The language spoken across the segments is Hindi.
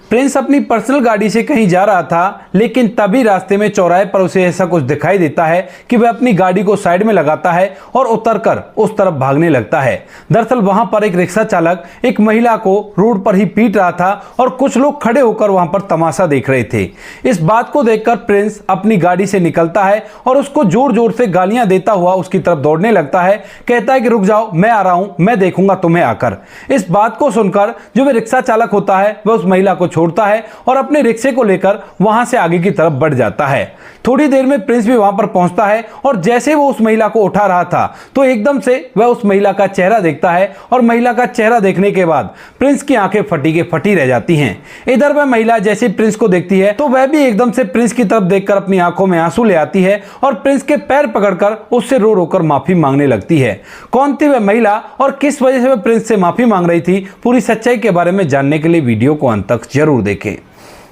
प्रिंस अपनी पर्सनल गाड़ी से कहीं जा रहा था, लेकिन तभी रास्ते में चौराहे पर उसे ऐसा कुछ दिखाई देता है कि वह अपनी गाड़ी को साइड में लगाता है और उतरकर उस तरफ भागने लगता है। दरअसल वहां पर एक रिक्शा चालक एक महिला को रोड पर ही पीट रहा था और कुछ लोग खड़े होकर वहां पर तमाशा देख रहे थे। इस बात को देखकर प्रिंस अपनी गाड़ी से निकलता है और उसको जोर जोर से गालियां देता हुआ उसकी तरफ दौड़ने लगता है। कहता है कि रुक जाओ, मैं आ रहा हूं, मैं देखूंगा तुम्हें आकर। इस बात को सुनकर जो वह रिक्शा चालक होता है वह उस महिला को छोड़ता है और अपने रिक्शे को लेकर वहां से आगे की तरफ बढ़ जाता है। थोड़ी देर में प्रिंस भी वहां पर पहुंचता है और जैसे वो उस महिला को उठा रहा था तो एकदम से वह उस महिला का चेहरा देखता है और महिला का चेहरा देखने के बाद प्रिंस की आंखें फटी के फटी रह जाती हैं। इधर वह महिला जैसे प्रिंस को देखती है तो वह भी एकदम से प्रिंस की तरफ देखकर अपनी आंखों में आंसू ले आती है और प्रिंस के पैर पकड़कर उससे रो रोकर माफी मांगने लगती है। कौन थी वह महिला और किस वजह से वह प्रिंस से माफी मांग रही थी, पूरी सच्चाई के बारे में जानने के लिए वीडियो को अंत तक जरूर देखें।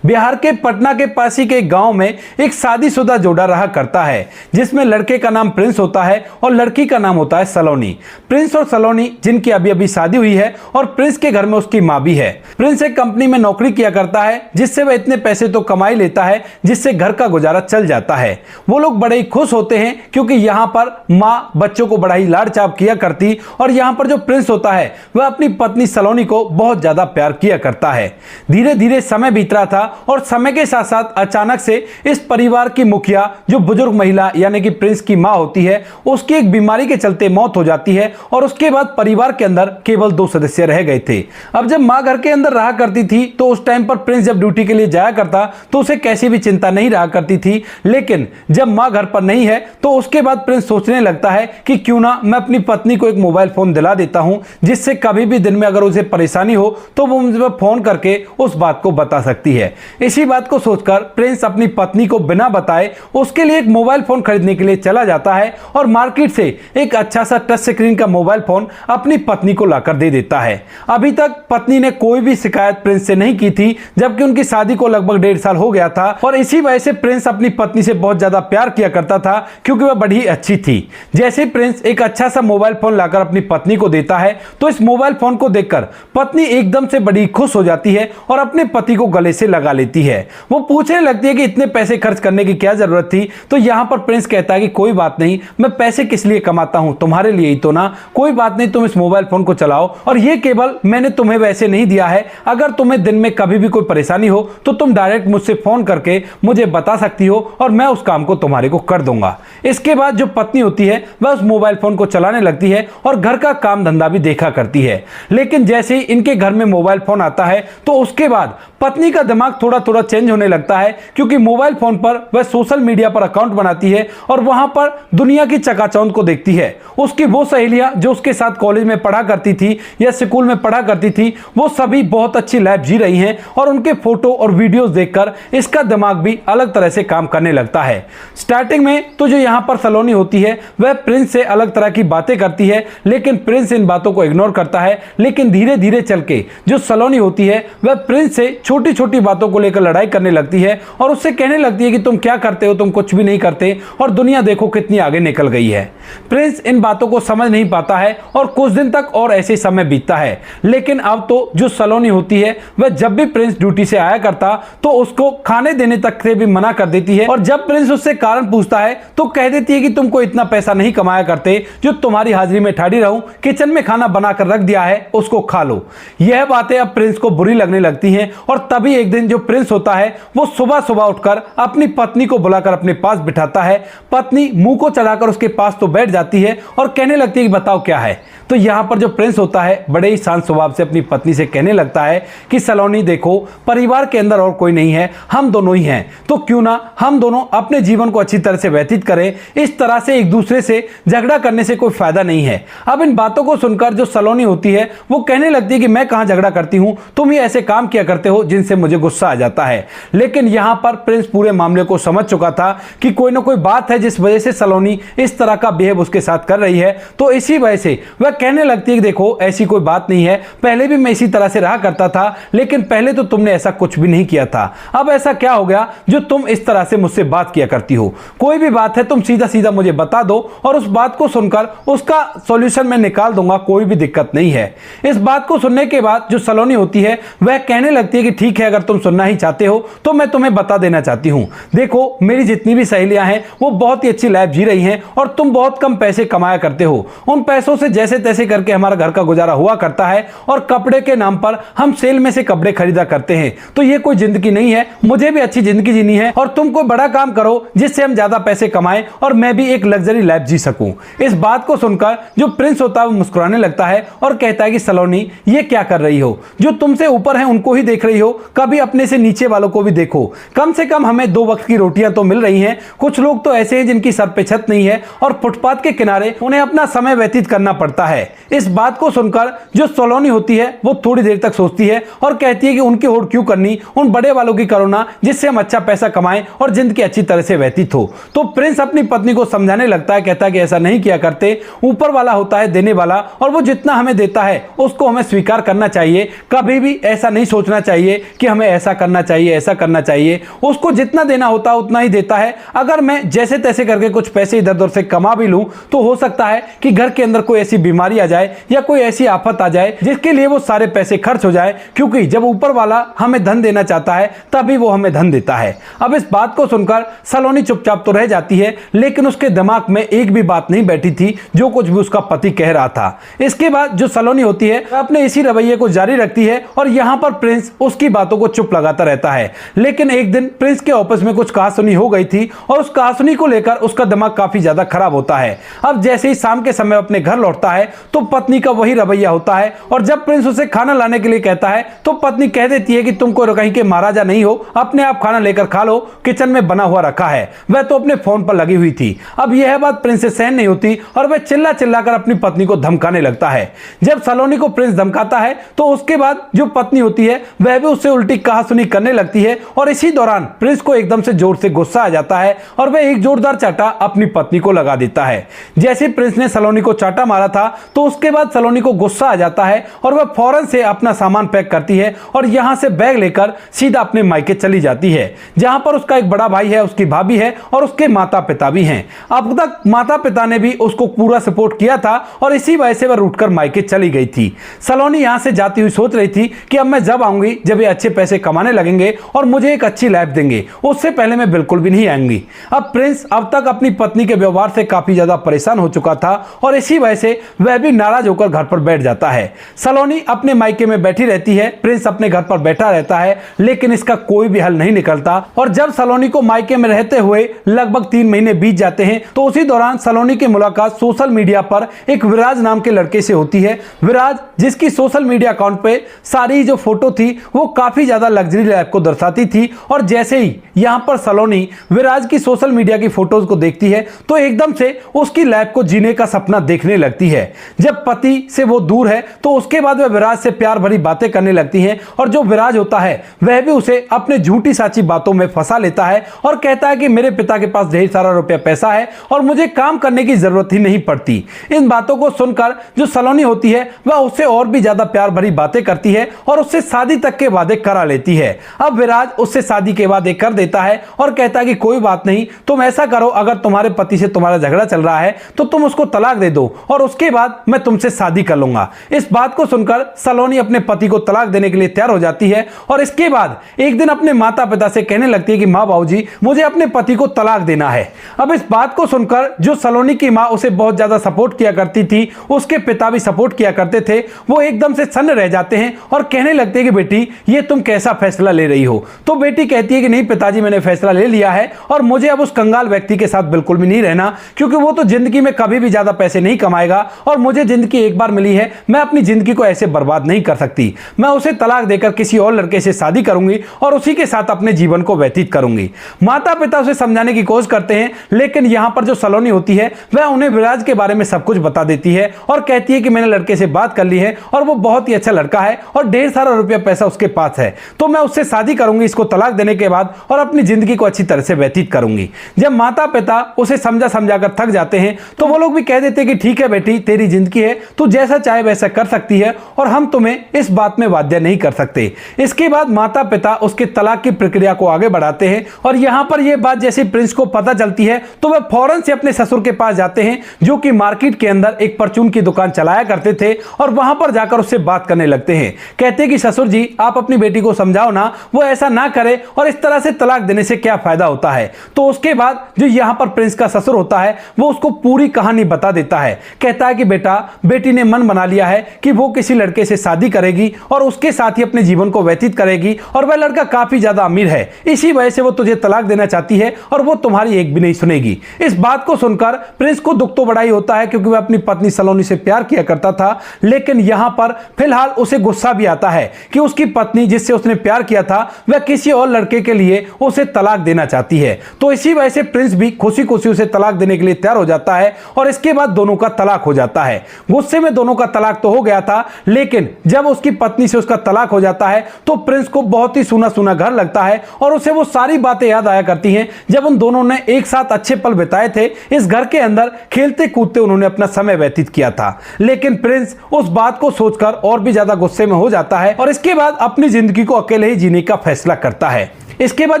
बिहार के पटना के पास ही के एक गांव में एक शादीशुदा जोड़ा रहा करता है, जिसमें लड़के का नाम प्रिंस होता है और लड़की का नाम होता है सलोनी। प्रिंस और सलोनी जिनकी अभी अभी शादी हुई है और प्रिंस के घर में उसकी माँ भी है। प्रिंस एक कंपनी में नौकरी किया करता है, जिससे वह इतने पैसे तो कमा ही लेता है जिससे घर का गुजारा चल जाता है। वो लोग बड़े ही खुश होते हैं क्योंकि यहाँ पर माँ बच्चों को बड़ा ही लाड़ चाप किया करती और यहाँ पर जो प्रिंस होता है वह अपनी पत्नी सलोनी को बहुत ज्यादा प्यार किया करता है। धीरे धीरे समय बीत रहा था और समय के साथ साथ अचानक से इस परिवार की मुखिया जो बुजुर्ग महिला यानी कि प्रिंस की मां होती है, उसकी एक बीमारी के चलते मौत हो जाती है और उसके बाद परिवार के अंदर केवल 2 सदस्य रह गए थे। अब जब मां घर के अंदर रहा करती थी तो उस टाइम पर प्रिंस जब ड्यूटी के लिए जाया करता तो उसे कैसी भी चिंता नहीं रहा करती थी, लेकिन जब मां घर पर नहीं है तो उसके बाद प्रिंस सोचने लगता है कि क्यों ना मैं अपनी पत्नी को एक मोबाइल फोन दिला देता हूं, जिससे कभी भी दिन में अगर उसे परेशानी हो तो वो मुझे फोन करके उस बात को बता सकती है। इसी बात को सोचकर प्रिंस अपनी पत्नी को बिना बताए उसके लिए एक मोबाइल फोन खरीदने के लिए चला जाता है और मार्केट से एक अच्छा सा टच स्क्रीन का मोबाइल फोन अपनी पत्नी को लाकर दे देता है। अभी तक पत्नी ने कोई भी शिकायत प्रिंस से नहीं की थी, जबकि उनकी शादी को लगभग 1.5 साल हो गया था और इसी वजह से प्रिंस अपनी पत्नी से बहुत ज्यादा प्यार किया करता था क्योंकि वह बड़ी अच्छी थी। जैसे प्रिंस एक अच्छा सा मोबाइल फोन लाकर अपनी पत्नी को देता है तो इस मोबाइल फोन को देखकर पत्नी एकदम से बड़ी खुश हो जाती है और अपने पति को गले से लगा लेती है। वो पूछने लगती है कि इतने पैसे खर्च करने की क्या जरूरत थी, तो यहां पर प्रिंस कहता है कि कोई बात नहीं, मैं पैसे किस लिए कमाता हूं, तुम्हारे लिए ही तो ना, कोई बात नहीं, तुम इस मोबाइल फोन को चलाओ और ये केवल मैंने तुम्हें वैसे नहीं दिया है, अगर तुम्हें दिन में कभी भी कोई परेशानी हो तो तुम डायरेक्ट मुझसे फोन करके मुझे बता सकती हो और मैं उस काम को तुम्हारे को कर दूंगा। इसके बाद जो पत्नी होती है वह उस मोबाइल फोन को चलाने लगती है और घर का काम धंधा भी देखा करती है। लेकिन जैसे ही इनके घर में मोबाइल फोन आता है तो उसके बाद पत्नी का दिमाग थोड़ा थोड़ा चेंज होने लगता है, क्योंकि मोबाइल फोन पर वह सोशल मीडिया पर अकाउंट बनाती है और वहां पर दुनिया की चकाचौंध को देखती है। उसकी वो सहेलियां जो उसके साथ कॉलेज में पढ़ा करती थी या स्कूल में पढ़ा करती थी, वो सभी बहुत अच्छी लाइफ जी रही हैं और उनके फोटो और वीडियोस देखकर इसका दिमाग भी अलग तरह से काम करने लगता है। स्टार्टिंग में तो जो यहाँ पर सलोनी होती है वह प्रिंस से अलग तरह की बातें करती है, लेकिन प्रिंस इन बातों को इग्नोर करता है। लेकिन धीरे धीरे चल के जो सलोनी होती है वह प्रिंस से छोटी छोटी बातों को लेकर लड़ाई करने लगती है और उससे कहने लगती है कि तुम क्या करते हो, तुम कुछ भी नहीं करते और दुनिया देखो कितनी आगे निकल गई है। प्रिंस इन बातों को समझ नहीं पाता है और कुछ दिन तक और ऐसे समय बीतता है। लेकिन अब तो जो सलोनी होती है वह जब भी प्रिंस ड्यूटी से आया करता तो उसको खाने देने तक से भी मना कर देती है और जब प्रिंस उससे कारण पूछता है तो कह देती है कि तुमको इतना पैसा नहीं कमाया करते जो तुम्हारी हाजिरी में ठाड़ी रहूं, किचन में खाना बनाकर रख दिया है उसको खा लो। यह बातें अब प्रिंस को बुरी लगने लगती हैं और तभी एक दिन जो प्रिंस होता है वो सुबह सुबह उठकर अपनी पत्नी को बुलाकर अपने पास बिठाता है। पत्नी मुंह को चढ़ाकर उसके पास तो बैठ जाती है और कहने लगती है कि बताओ क्या है। तो यहां पर जो प्रिंस होता है बड़े ही शांत स्वभाव से अपनी पत्नी से कहने लगता है कि सलोनी देखो, परिवार के अंदर और कोई नहीं है, हम दोनों ही हैं, तो क्यों ना हम दोनों अपने जीवन को अच्छी तरह से व्यतीत करें। इस तरह से एक दूसरे से झगड़ा करने से कोई फायदा नहीं है। अब इन बातों को सुनकर जो सलोनी होती है वो कहने लगती है कि मैं कहां झगड़ा करती हूं, तुम ही ऐसे काम किया करते हो जिनसे मुझे गुस्सा गुस्सा आ जाता है। लेकिन यहाँ पर प्रिंस पूरे मामले को समझ चुका था कि कोई ना कोई बात है जिस वजह से सलोनी इस तरह का बिहेव उसके साथ कर रही है। तो इसी वजह से वह कहने लगती है कि देखो ऐसी कोई बात नहीं है, पहले भी मैं इसी तरह से रहा करता था, लेकिन पहले तो तुमने ऐसा कुछ भी नहीं किया था। अब ऐसा क्या हो गया जो तुम इस तरह से मुझसे बात किया करती हो? कोई भी बात है तुम सीधा सीधा मुझे बता दो और उस बात को सुनकर उसका सॉल्यूशन मैं निकाल दूंगा, कोई भी दिक्कत नहीं है। इस बात को सुनने के बाद जो सलोनी होती है वह कहने लगती है कि ठीक है, अगर तुम सुनना ही चाहते हो तो मैं तुम्हें बता देना चाहती हूं। देखो मेरी जितनी भी सहेलियां हैं वो बहुत ही अच्छी लाइफ जी रही हैं और तुम बहुत कम पैसे कमाया करते हो। उन पैसों से जैसे तैसे करके हमारा घर का गुजारा हुआ करता है और कपड़े के नाम पर हम सेल में से कपड़े खरीदा करते हैं। तो ये कोई जिंदगी नहीं है, मुझे भी अच्छी जिंदगी जीनी है और तुम कोई बड़ा काम करो जिससे हम ज्यादा पैसे कमाएं और मैं भी एक लग्जरी लाइफ जी सकूं। इस बात को सुनकर जो प्रिंस होता है वो मुस्कुराने लगता है और कहता है कि सलोनी ये क्या कर रही हो? जो तुमसे ऊपर है उनको ही देख रही हो, कभी अपने से नीचे वालों को भी देखो। कम से कम हमें 2 वक्त की रोटियां तो मिल रही हैं। कुछ लोग तो ऐसे हैं जिनकी सर पे छत नहीं है और फुटपाथ के किनारे उन्हें अपना समय व्यतीत करना पड़ता है। इस बात को सुनकर जो सलोनी होती है वो थोड़ी देर तक सोचती है और कहती है कि उनकी होड़ क्यों करनी, उन बड़े वालों की करो ना जिससे हम अच्छा पैसा कमाएं और जिंदगी अच्छी तरह से व्यतीत हो। तो प्रिंस अपनी पत्नी को समझाने लगता है, कहता है कि ऐसा नहीं किया करते, ऊपर वाला होता है देने वाला और वो जितना हमें देता है उसको हमें स्वीकार करना चाहिए। कभी भी ऐसा नहीं सोचना चाहिए कि हमें ऐसा करना चाहिए, ऐसा करना चाहिए। उसको जितना देना होता है उतना ही देता है। अगर मैं जैसे तैसे करके कुछ पैसे इधर उधर से कमा भी लूं तो हो सकता है कि घर के अंदर कोई ऐसी बीमारी आ जाए या कोई ऐसी आफत आ जाए जिसके लिए वो सारे पैसे खर्च हो जाए, क्योंकि जब ऊपर वाला हमें धन देना चाहता है तभी वो हमें धन देता है। अब इस बात को सुनकर सलोनी चुपचाप तो रह जाती है, लेकिन उसके दिमाग में एक भी बात नहीं बैठी थी जो कुछ भी उसका पति कह रहा था। इसके बाद जो सलोनी होती है अपने इसी रवैये को जारी रखती है और यहां पर प्रिंस उसकी बातों को चुप लगाता रहता है। लेकिन एक दिन प्रिंस के ऑफिस में कुछ कहासुनी हो गई थी और उस कहासुनी को लेकर उसका दिमाग काफी ज्यादा खराब होता है। अब जैसे ही शाम के समय अपने घर लौटता है तो पत्नी का वही रवैया होता है और जब प्रिंस उसे खाना लाने के लिए कहता है तो पत्नी कह देती है कि तुम कोई कहीं के महाराजा नहीं हो, अपने आप खाना लेकर खा लो, किचन में बना हुआ रखा है। वह तो अपने फोन पर लगी हुई थी। अब यह बात प्रिंस से सहन नहीं होती और वह चिल्ला चिल्लाकर अपनी पत्नी को धमकाने लगता है। जब सलोनी को प्रिंस धमकाता है तो उसके बाद जो पत्नी होती है वह भी उससे उल्टी कहासुनी करने लगती है और इसी दौरान प्रिंस को एकदम से जोर से गुस्सा आ जाता है और वह एक जोरदार चाटा अपनी पत्नी को लगा देता है। जैसे प्रिंस ने सलोनी को चाटा मारा था तो उसके बाद सलोनी को गुस्सा आ जाता है और वह फौरन से अपना सामान पैक करती है और यहां से बैग लेकर सीधा अपने मायके चली जाती है, जहां पर उसका एक बड़ा भाई है, उसकी भाभी है और उसके माता पिता भी हैं। अब तक माता पिता ने भी उसको पूरा सपोर्ट किया था और इसी वजह से वह रूठकर मायके चली गई थी। सलोनी यहां से जाती हुई सोच रही थी कि अब मैं जब आऊंगी जब ये अच्छे पैसे कमाने लगेंगे और मुझे एक अच्छी लाइफ देंगे, उससे पहले मैं बिल्कुल भी नहीं आऊंगी। अब प्रिंस अब तक अपनी पत्नी के व्यवहार से काफी ज्यादा परेशान हो चुका था और इसी वजह से वह भी नाराज होकर घर पर बैठ जाता है। सलोनी अपने मायके में बैठी रहती है, प्रिंस अपने घर पर बैठा रहता है, लेकिन इसका कोई भी हल नहीं निकलता। और जब सलोनी को मायके में रहते हुए लगभग 3 महीने बीत जाते हैं तो उसी दौरान सलोनी की मुलाकात सोशल मीडिया पर एक विराज नाम के लड़के से होती है। विराज जिसकी सोशल मीडिया अकाउंट पे सारी जो फोटो थी वो काफी ज्यादा लग्जरी लाइफ को दर्शाती थी और जैसे ही यहां पर सलोनी विराज की सोशल मीडिया की फोटोज को देखती है तो एकदम से उसकी लाइफ को जीने का सपना देखने लगती है। जब पति से वो दूर है तो उसके बाद वह विराज से प्यार भरी बातें करने लगती है और जो विराज होता है वह भी उसे अपने झूठी साची बातों में फंसा लेता है और कहता है कि मेरे पिता के पास ढेर सारा रुपया पैसा है और मुझे काम करने की जरूरत ही नहीं पड़ती। इन बातों को सुनकर जो सलोनी होती है वह उससे और भी ज्यादा प्यार भरी बातें करती है और उससे शादी तक के वादे करा लेती है। अब विराज उससे शादी के वादे कर देता है और कहता है कि कोई बात नहीं, तुम ऐसा करो, अगर तुम्हारे पति से तुम्हारा झगड़ा चल रहा है तो तुम उसको तलाक दे दो और उसके बाद मैं तुमसे शादी कर लूंगा। इस बात को सुनकर सलोनी अपने पति को तलाक देने के लिए तैयार हो जाती है और इसके बाद एक दिन अपने माता पिता से कहने लगती है कि माँ बाबूजी मुझे अपने पति को तलाक देना है। अब इस बात को सुनकर जो सलोनी की माँ उसे बहुत ज्यादा सपोर्ट किया करती थी, उसके पिता भी सपोर्ट किया करते थे, वो एकदम से सन्न रह जाते हैं और कहने लगते हैं कि बेटी ये तुम कैसा फैसला ले रही हो। तो बेटी कहती है कि नहीं पिताजी मैंने फैसला ले लिया है और मुझे अब उस कंगाल व्यक्ति के साथ बिल्कुल भी नहीं रहना, क्योंकि वो तो जिंदगी में कभी भी ज्यादा पैसे नहीं कमाएगा और मुझे जिंदगी एक बार मिली है, मैं अपनी जिंदगी को ऐसे बर्बाद नहीं कर सकती। मैं उसे तलाक देकर किसी और लड़के से शादी करूंगी और उसी के साथ अपने जीवन को व्यतीत करूंगी। माता पिता उसे समझाने की कोशिश करते हैं, लेकिन यहां पर जो सलोनी होती है वह उन्हें विराज के बारे में सब कुछ बता देती है और कहती है कि मैंने लड़के से बात कर ली है और वो बहुत ही अच्छा लड़का है और ढेर सारा रुपया पैसा उसके पास है, तो मैं उससे शादी करूंगी इसको तलाक देने के बाद और अपनी जिंदगी को अच्छी तरह से व्यतीत करूंगी। जब माता पिता उसे समझा समझाकर थक जाते हैं तो वो लोग भी कह देते हैं कि ठीक है बेटी, तेरी जिंदगी है, तू जैसा चाहे वैसा कर सकती है और हम तुम्हें इस बात में बाध्य नहीं कर सकते। इसके बाद माता पिता उसके तलाक की प्रक्रिया को आगे बढ़ाते हैं और यहां पर यह बात जैसे प्रिंस को पता चलती है तो वह फौरन से अपने ससुर के पास जाते हैं, जो कि मार्केट के अंदर एक परचून की दुकान चलाया करते थे, और वहां पर जाकर उससे बात करने लगते हैं। कहते हैं कि ससुर जी, आप अपनी बेटी को समझाओ ना, वो ऐसा ना करे और इस तरह से तलाक देने से क्या फायदा होता है। तो उसके बाद जो यहां पर प्रिंस का ससुर होता है वो उसको पूरी कहानी बता देता है। कहता है कि बेटा, बेटी ने मन बना लिया है कि वो किसी लड़के से शादी करेगी और उसके साथ ही अपने जीवन को व्यतीत करेगी, और वह लड़का काफी ज्यादा अमीर है, इसी वजह से वो तुझे तलाक देना चाहती है और वो तुम्हारी एक भी नहीं सुनेगी। इस बात को सुनकर प्रिंस को दुख तो बड़ा ही होता है, क्योंकि वह अपनी पत्नी सलोनी से प्यार किया करता था, लेकिन यहां पर फिलहाल उसे गुस्सा भी आता है कि उसकी पत्नी जिससे उसने प्यार किया था वह किसी और लड़के के लिए उसे तलाक देना चाहती है। तो इसी वजह से प्रिंस भी खुशी खुशी उसे तलाक देने के लिए तैयार हो जाता है और इसके बाद दोनों का तलाक हो जाता है। गुस्से में दोनों का तलाक तो हो गया था, लेकिन जब उसकी पत्नी से उसका तलाक हो जाता है तो प्रिंस को बहुत ही सूना सूना घर लगता है और उसे वो सारी बातें याद आया करती हैं जब उन दोनों ने एक साथ अच्छे पल बिताए थे। इस घर के अंदर खेलते कूदते उन्होंने अपना समय व्यतीत किया था। लेकिन प्रिंस उस बात को सोचकर और भी ज्यादा गुस्से में हो जाता है और इसके बाद अपनी जिंदगी को अकेले ही जीने का फैसला करता है। इसके बाद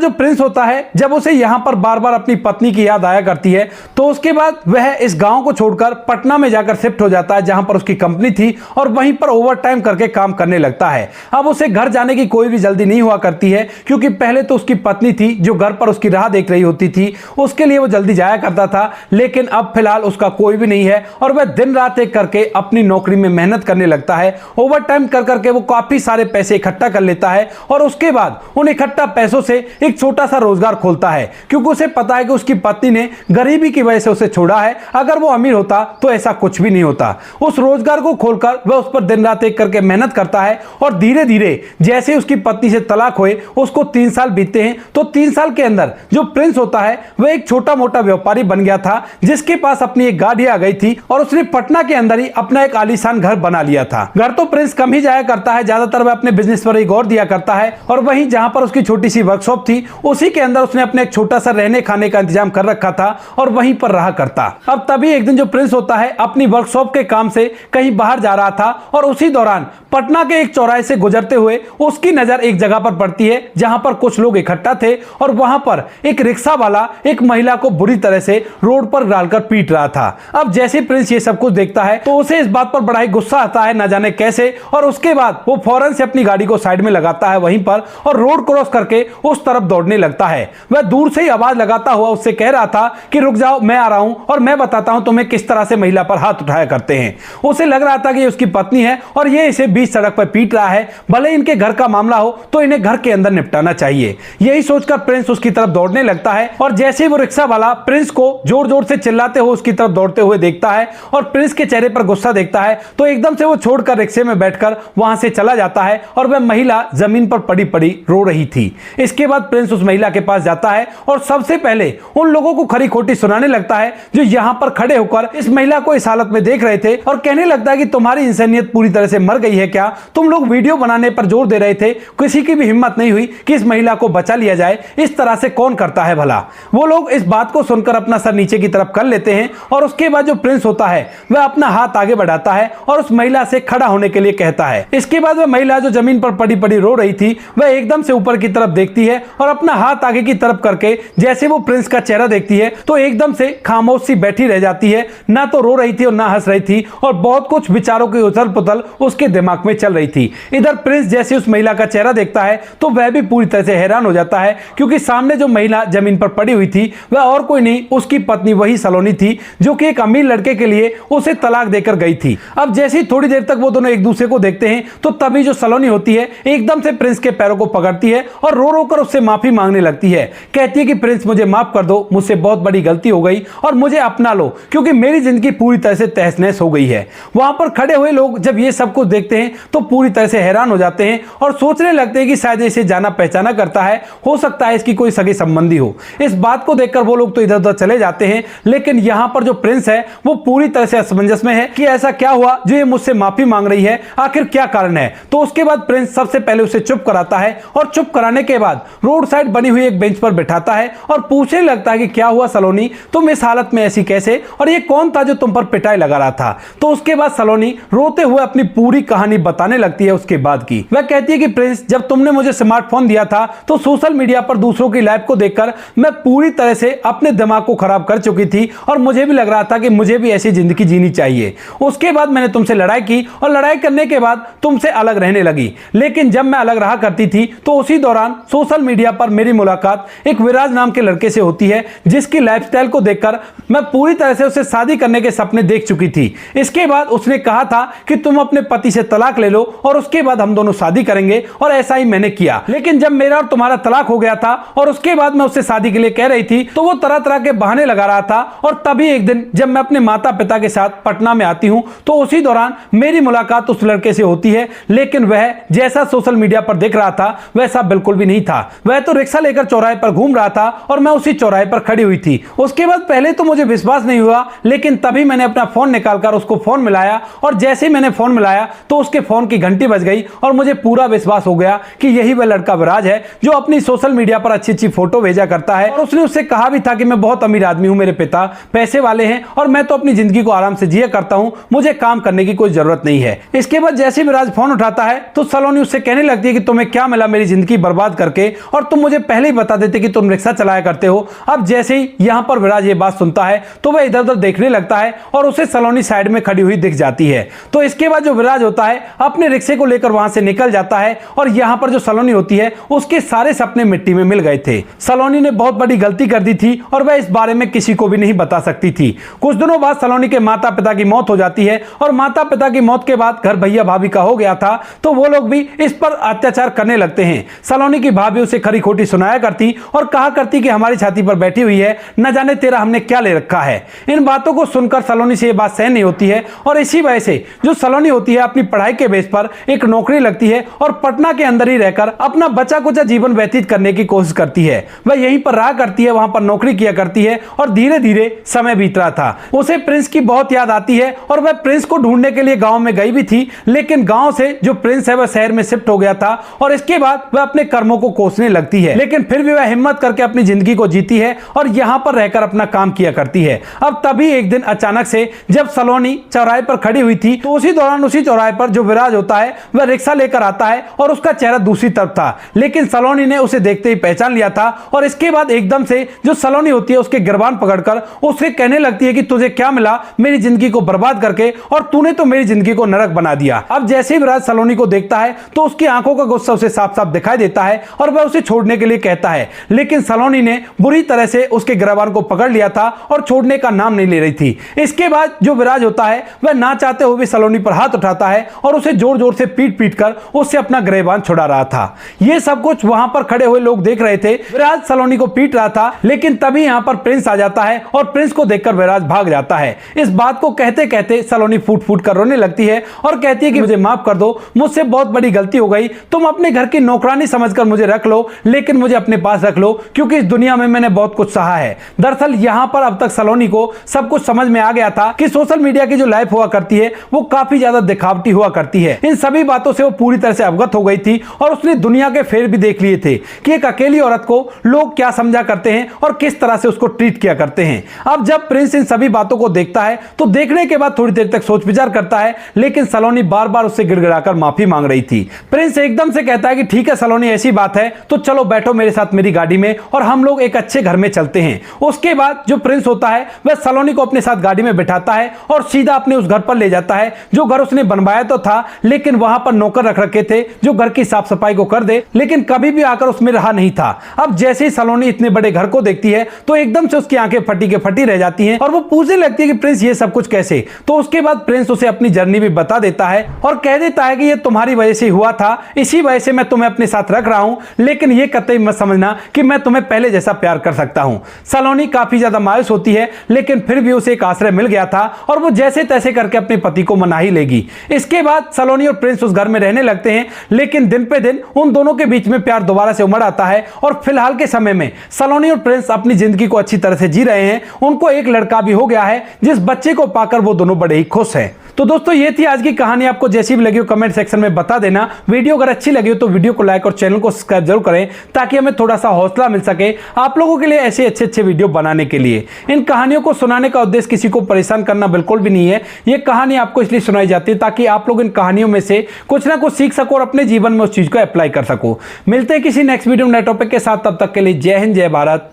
जो प्रिंस होता है, जब उसे यहां पर बार बार अपनी पत्नी की याद आया करती है तो उसके बाद वह इस गांव को छोड़कर पटना में जाकर शिफ्ट हो जाता है, जहां पर उसकी कंपनी थी, और वहीं पर ओवरटाइम करके काम करने लगता है। अब उसे घर जाने की कोई भी जल्दी नहीं हुआ करती है, क्योंकि पहले तो उसकी पत्नी थी जो घर पर उसकी राह देख रही होती थी, उसके लिए वो जल्दी जाया करता था, लेकिन अब फिलहाल उसका कोई भी नहीं है और वह दिन रात एक करके अपनी नौकरी में मेहनत करने लगता है। ओवरटाइम कर करके वो काफी सारे पैसे इकट्ठा कर लेता है और उसके बाद उन इकट्ठा पैसों से एक छोटा सा रोजगार खोलता है, क्योंकि उसे पता है कि उसकी पत्नी ने गरीबी की वजह से उसे छोड़ा है। अगर वो अमीर होता तो ऐसा कुछ भी नहीं होता। उस रोजगार को खोलकर वह उस पर दिन रात एक करके मेहनत करता है और धीरे धीरे जैसे उसकी पत्नी से तलाक हुए उसको 3 साल बीतते हैं, तो 3 साल के अंदर जो प्रिंस होता है वह एक छोटा मोटा व्यापारी बन गया था, जिसके पास अपनी एक गाड़ी आ गई थी और उसने पटना के अंदर ही अपना एक आलीशान घर बना लिया था। घर तो प्रिंस कम ही जाया करता है, ज्यादातर वह अपने बिजनेस पर ही गौर दिया करता है, और वहीं जहां पर उसकी छोटी सी वर्कशॉप थी उसी के अंदर उसने अपने एक छोटा सा रहने खाने का इंतजाम कर रखा था और वहीं पर रहा करता। अब तभी एक दिन जो प्रिंस होता है अपनी वर्कशॉप के काम से कहीं बाहर जा रहा था और उसी दौरान पटना के एक चौराहे से गुजरते हुए उसकी नजर एक जगह पर पड़ती है जहां पर कुछ लोग इकट्ठा थे और वहां पर एक रिक्शा वाला एक महिला को बुरी तरह से रोड पर डालकर पीट रहा था। अब जैसे प्रिंस ये सब कुछ देखता है तो उसे इस बात पर बड़ा ही गुस्सा आता है, ना जाने कैसे, और उसके बाद वो फौरन से अपनी गाड़ी को साइड में लगाता है वहीं पर और रोड क्रॉस करके उस तरफ दौड़ने लगता है। वह दूर से ही आवाज लगाता हुआ उससे कह रहा था कि रुक जाओ, मैं आ रहा हूं और मैं बताता हूं तुम्हें किस तरह से महिला पर हाथ उठाया करते हैं। उसे लग रहा था कि ये उसकी पत्नी है और ये इसे बीच सड़क पर पीट रहा है, भले इनके घर का मामला हो तो इन्हें घर के अंदर निपटाना चाहिए। यही सोचकर प्रिंस उसकी तरफ दौड़ने लगता है और जैसे वो रिक्शा वाला प्रिंस को जोर जोर से चिल्लाते हुए उसकी तरफ दौड़ते हुए देखता है और प्रिंस के चेहरे पर गुस्सा देखता है तो एकदम से वो छोड़कर रिक्शे में बैठकर वहां से चला जाता है और वह महिला जमीन पर पड़ी पड़ी रो रही थी। इसके बाद प्रिंस उस महिला के पास जाता है और सबसे पहले उन लोगों को खरी खोटी सुनाने लगता है जो यहां पर खड़े होकर इस महिला को इस हालत में देख रहे थे, और कहने लगता है कि तुम्हारी इंसानियत पूरी तरह से मर गई है क्या? तुम लोग वीडियो बनाने पर जोर दे रहे थे, किसी की भी हिम्मत नहीं हुई कि इस महिला को बचा लिया जाए। इस तरह से कौन करता है भला? वो लोग इस बात को सुनकर अपना सर नीचे की तरफ कर लेते हैं और उसके बाद जो प्रिंस होता है वह अपना हाथ आगे बढ़ाता है और उस महिला से खड़ा होने के लिए कहता है। इसके बाद वह महिला जो जमीन पर पड़ी पड़ी रो रही थी वह एकदम से ऊपर की तरफ देखती है और अपना हाथ आगे की तरफ करके जैसे वो प्रिंस का चेहरा देखती है तो एकदम से खामोश सी बैठी रह जाती है, ना तो रो रही थी और ना हंस रही थी, और बहुत कुछ विचारों की उथल पुथल उसके दिमाग में चल रही थी। इधर प्रिंस जैसे उस महिला का चेहरा देखता है तो वह भी पूरी तरह से हैरान हो जाता है, क्योंकि सामने जो महिला जमीन पर पड़ी हुई थी वह और कोई नहीं उसकी पत्नी वही सलोनी थी, जो कि एक अमीर लड़के के लिए उसे तलाक देकर गई थी। अब जैसे ही थोड़ी देर तक वो दोनों एक दूसरे को देखते हैं तो तभी जो सलोनी होती है एकदम से प्रिंस के पैरों को पकड़ती है और रो रो रोकर उससे माफी मांगने लगती है। कहती है कि प्रिंस मुझे माफ कर दो, मुझसे बहुत बड़ी गलती हो गई और मुझे अपना लो क्योंकि मेरी जिंदगी पूरी तरह से तहस नहस हो गई है। वहां पर खड़े हुए लोग जब ये सब कुछ देखते हैं तो पूरी तरह से हैरान हो जाते हैं और सोचने लगते हैं कि शायद इसे जाना पहचाना करता है, हो सकता है इसकी कोई सगी संबंधी हो। इस बात को देखकर वो लोग तो इधर उधर चले जाते हैं, लेकिन यहां पर जो प्रिंस है वो पूरी तरह से असमंजस में है कि ऐसा क्या हुआ जो ये मुझसे माफी मांग रही है, आखिर क्या कारण है। तो उसके बाद प्रिंस सबसे पहले उसे चुप कराता है और चुप कराने के बाद रोड साइड बनी हुई एक बेंच पर बैठाता है और पूछने लगता है कि क्या हुआ सलोनी, तुम इस हालत में ऐसी कैसे, और ये कौन था जो तुम पर पिटाई लगा रहा था। तो उसके बाद सलोनी रोते हुए अपनी पूरी कहानी बताने लगती है उसके बाद की। वह कहती है कि प्रिंस, जब तुमने मुझे स्मार्टफोन दिया था तो सोशल मीडिया पर दूसरों की लाइफ को देखकर मैं पूरी तरह से अपने दिमाग को खराब कर चुकी थी और मुझे भी लग रहा था कि मुझे भी ऐसी जिंदगी जीनी चाहिए। उसके बाद मैंने तुमसे लड़ाई की और लड़ाई करने के बाद तुमसे अलग रहने लगी, लेकिन जब मैं अलग रहा करती थी तो उसी दौरान सोशल मीडिया पर मेरी मुलाकात एक विराज नाम के लड़के से होती है, जिसकी लाइफस्टाइल को देखकर मैं पूरी तरह से उससे शादी करने के सपने देख चुकी थी। इसके बाद उसने कहा था कि तुम अपने पति से तलाक ले लो और उसके बाद हम दोनों शादी करेंगे, और ऐसा ही मैंने किया। लेकिन जब मेरा और तुम्हारा तलाक हो गया था और उसके बाद मैं उससे शादी के लिए कह रही थी तो वो तरह तरह के बहाने लगा रहा था, और तभी एक दिन जब मैं अपने माता पिता के साथ पटना में आती हूं तो उसी दौरान मेरी मुलाकात उस लड़के से होती है, लेकिन वह जैसा सोशल मीडिया पर दिख रहा था वैसा बिल्कुल भी नहीं था। वह तो रिक्शा लेकर चौराहे पर घूम रहा था और मैं उसी चौराहे पर खड़ी हुई थी। उसके बाद पहले तो मुझे विश्वास नहीं हुआ, लेकिन तभी मैंने अपना फोन निकालकर उसको फोन मिलाया, और जैसे ही मैंने फोन मिलाया तो उसके फोन की घंटी बज गई और मुझे पूरा विश्वास हो गया कि यही वह लड़का विराज है जो अपनी सोशल मीडिया पर अच्छी अच्छी फोटो भेजा करता है। और उसने उससे कहा भी था कि मैं बहुत अमीर आदमी हूं, मेरे पिता पैसे वाले हैं और मैं तो अपनी जिंदगी को आराम से जिया करता हूं, मुझे काम करने की कोई जरूरत नहीं है। इसके बाद जैसे विराज फोन उठाता है तो सलोनी उससे कहने लगती है कि तुम्हें क्या मिला मेरी जिंदगी बर्बाद करके, और तुम मुझे पहले ही बता देते कि तुम रिक्शा चलाया करते हो। अब जैसे ही यहां पर विराज ये बात सुनता है तो वह इधर उधर देखने लगता है और उसे सलोनी साइड में खड़ी हुई दिख जाती है। तो इसके बाद जो विराज होता है अपने रिक्शे को लेकर वहां से निकल जाता है, और यहां पर जो सलोनी होती है उसके सारे सपने मिट्टी में मिल गए थे। सलोनी ने बहुत बड़ी गलती कर दी थी और वह इस बारे में किसी को भी नहीं बता सकती थी। कुछ दिनों बाद सलोनी के माता पिता की मौत हो जाती है, और माता पिता की मौत के बाद घर भैया भाभी का हो गया था तो वो लोग भी इस पर अत्याचार करने लगते हैं। सलोनी की भाभी उसे खरी खोटी सुनाया करती और कहा करती कि हमारी छाती पर बैठी हुई है, न जाने तेरा हमने क्या ले रखा है। इन बातों को सुनकर सलोनी से यह बात सहन नहीं होती है, और इसी वजह से जो सलोनी होती है अपनी पढ़ाई के बेस पर एक नौकरी लगती है और पटना के अंदर ही रहकर अपना बचा कुचा जीवन व्यतीत करने की कोशिश करती है। वह यहीं पर रहा करती है, वहां पर नौकरी किया करती है, और धीरे धीरे समय बीत रहा था। उसे प्रिंस की बहुत याद आती है और वह प्रिंस को ढूंढने के लिए गांव में गई भी थी, लेकिन गांव से जो प्रिंस है वह शहर में शिफ्ट हो गया था, और इसके बाद वह अपने कर्मों को कोसने लगती है। लेकिन फिर भी वह हिम्मत करके अपनी जिंदगी को जीती है और यहां पर रहकर अपना काम किया करती है। अब तभी एक दिन अचानक से जब सलोनी चौराहे पर खड़ी हुई थी तो उसी दौरान उसी चौराहे पर जो विराज होता है वह रिक्शा लेकर आता है और उसका चेहरा दूसरी तरफ था, लेकिन सलोनी ने उसे देखते ही पहचान लिया था। और इसके बाद एकदम से जो सलोनी होती है उसके गिरबान पकड़कर उससे कहने लगती है कि तुझे क्या मिला मेरी जिंदगी को बर्बाद करके, और तूने तो मेरी जिंदगी को नरक बना दिया। अब जैसे ही विराज सलोनी को देखता है तो उसकी आंखों का गुस्सा उसे साफ साफ दिखाई देता है और वह उसे छोड़ने के लिए कहता है, लेकिन सलोनी ने बुरी तरह से उसके गिरबान को पकड़ लिया था और छोड़ने का नाम नहीं ले रही थी। इसके बाद जो विराज होता है वह ना चाहते हुए सलोनी पर हाथ उठाता है और उसे जोर जोर से पीट पीट कर उससे अपना गिरबान छुड़ा रहा था। यह सब कुछ वहां पर खड़े हुए लोग देख रहे थे। विराज सलोनी को पीट रहा था, लेकिन तभी यहां पर प्रिंस आ जाता है और प्रिंस को देखकर विराज भाग जाता है। इस बात को कहते कहते सलोनी फूट फूट कर रोने लगती है और कहती है कि मुझे माफ कर दो, मुझसे बहुत बड़ी गलती हो गई, तुम अपने घर की नौकरानी समझकर मुझे रख लो, लेकिन मुझे अपने पास रख लो क्योंकि इस दुनिया में मैंने बहुत कुछ सहा है। दरअसल यहां पर अब तक सलोनी को सब कुछ समझ में आ गया था कि सोशल मीडिया की जो लाइफ हुआ करती है वो काफी ज्यादा दिखावटी हुआ करती है। इन सभी बातों से वो पूरी तरह से अवगत हो गई थी और उसने दुनिया के फेर भी देख लिए थे कि एक अकेली औरत को लोग क्या समझा करते हैं और किस तरह से उसको ट्रीट किया करते हैं। अब जब प्रिंस इन सभी बातों को देखता है तो देखने के बाद थोड़ी देर तक सोच विचार करता है, लेकिन सलोनी बार बार उससे गिड़गिड़ाकर माफी मांग रही थी। प्रिंस एकदम से कहता है कि ठीक है सलोनी, ऐसी बात है तो चलो बैठो मेरे साथ मेरी गाड़ी में और हम लोग एक अच्छे घर में चलते हैं। उसके बाद जो प्रिंस होता है वह सलोनी को अपने साथ गाड़ी में बिठाता है और सीधा अपने उस घर पर ले जाता है जो घर उसने बनवाया तो था, लेकिन वहां पर नौकर रख रखे थे जो घर की साफ सफाई को कर दे, लेकिन कभी भी आकर उसमें रहा नहीं था। अब जैसे ही सलोनी इतने बड़े घर को देखती है तो एकदम से उसकी आंखें फटी के फटी रह जाती हैं और वो पूछने लगती है कि प्रिंस ये सब कुछ कैसे। तो उसके बाद प्रिंस उसे अपनी जर्नी भी बता देता है और कह देता है कि ये तुम्हारी वजह से हुआ था, इसी वजह से मैं तुम्हें अपने साथ रख रहा हूं, लेकिन ये कतई मत समझना कि मैं तुम्हें पहले जैसा प्यार कर सकता हूं। सलोनी काफी ज्यादा मायूस होती है, लेकिन फिर भी उसे एक आश्रय मिल गया था और वो जैसे तैसे करके अपने पति को मना ही लेगी। इसके बाद सलोनी और प्रिंस उस घर में रहने लगते हैं, लेकिन दिन पे दिन उन दोनों के बीच में प्यार दोबारा से उमड़ आता है और फिलहाल के समय में सलोनी और प्रिंस अपनी जिंदगी को अच्छी तरह से जी रहे हैं। उनको एक लड़का भी हो गया है, जिस बच्चे को पाकर वो दोनों बड़े ही खुश हैं। तो दोस्तों ये थी आज की कहानी। आपको जैसी भी लगी हो कमेंट सेक्शन में बता देना। वीडियो अगर अच्छी लगी हो तो वीडियो को लाइक और चैनल को सब्सक्राइब जरूर करें, ताकि हमें थोड़ा सा हौसला मिल सके आप लोगों के लिए ऐसे अच्छे वीडियो बनाने के लिए। इन कहानियों को सुनाने का उद्देश्य किसी को परेशान करना बिल्कुल भी नहीं है। ये कहानी आपको इसलिए सुनाई जाती है ताकि आप लोग इन कहानियों में से कुछ ना कुछ सीख सको और अपने जीवन में उस चीज को अप्लाई कर सको। मिलते हैं किसी नेक्स्ट वीडियो में नए टॉपिक के साथ। तब तक के लिए जय हिंद, जय भारत,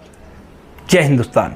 जय हिंदुस्तान।